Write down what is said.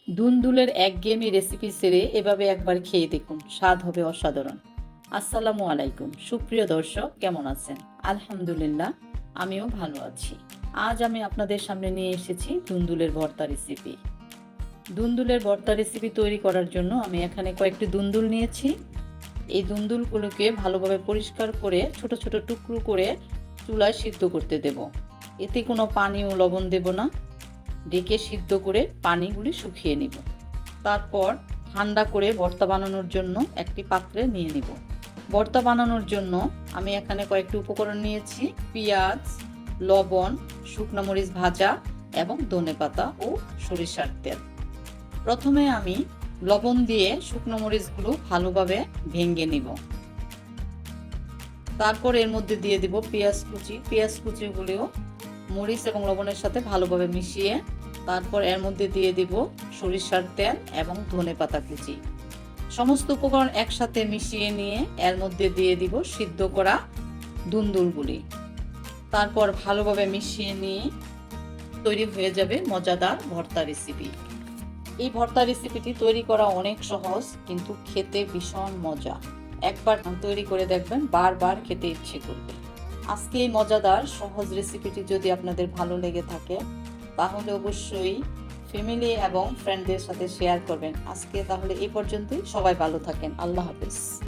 দুন্দুলের একঘেয়েমি রেসিপি সেরে এভাবে একবার খেয়ে দেখুন, স্বাদ হবে অসাধারণ। আসসালামু আলাইকুম সুপ্রিয় দর্শক, কেমন আছেন? আলহামদুলিল্লাহ, আমিও ভালো আছি। আজ আমি আপনাদের সামনে নিয়ে এসেছি দুন্দুলের ভর্তা রেসিপি। দুন্দুলের ভর্তা রেসিপি তৈরি করার জন্য আমি এখানে কয়েকটি দুন্দুল নিয়েছি। এই দুন্দুলগুলোকে ভালোভাবে পরিষ্কার করে ছোট ছোট টুকরো করে চুলায় সিদ্ধ করতে দেব। এতে কোনো পানি ও লবণ দেব না। ঢেকে সিদ্ধ করে পানিগুলি শুকিয়ে নিব। তারপর ঠান্ডা করে ভর্তা বানানোর জন্য একটি পাত্রে নিয়ে নিব। ভর্তা বানানোর জন্য আমি এখানে কয়েকটি উপকরণ নিয়েছি: পেঁয়াজ, লবণ, শুকনো মরিচ ভাজা এবং ধনেপাতা ও সরিষার তেল। প্রথমে আমি লবণ দিয়ে শুকনো মরিচগুলো ভালোভাবে ভেঙে নিব। তারপর এর মধ্যে দিয়ে দিব পেঁয়াজ কুচিগুলিও মরিচ এবং লবণের সাথে ভালোভাবে মিশিয়ে তারপর এর মধ্যে দিয়ে দিব সরিষার তেল এবং ধনেপাতা কুচি। সমস্ত উপকরণ একসাথে মিশিয়ে নিয়ে এর মধ্যে দিয়ে দিব সিদ্ধ করা দুন্দুলগুলি। তারপর ভালোভাবে মিশিয়ে নিয়ে তৈরি হয়ে যাবে মজাদার ভর্তা রেসিপি। এই ভর্তা রেসিপিটি তৈরি করা অনেক সহজ, কিন্তু খেতে ভীষণ মজা। একবার তৈরি করে দেখবেন, বারবার খেতে ইচ্ছে করবে। আজকে এই মজাদার সহজ রেসিপিটি যদি আপনাদের ভালো লেগে থাকে তাহলে অবশ্যই ফ্যামিলি এবং ফ্রেন্ডদের সাথে শেয়ার করবেন। আজকে তাহলে এই পর্যন্তই। সবাই ভালো থাকেন। আল্লাহ হাফেজ।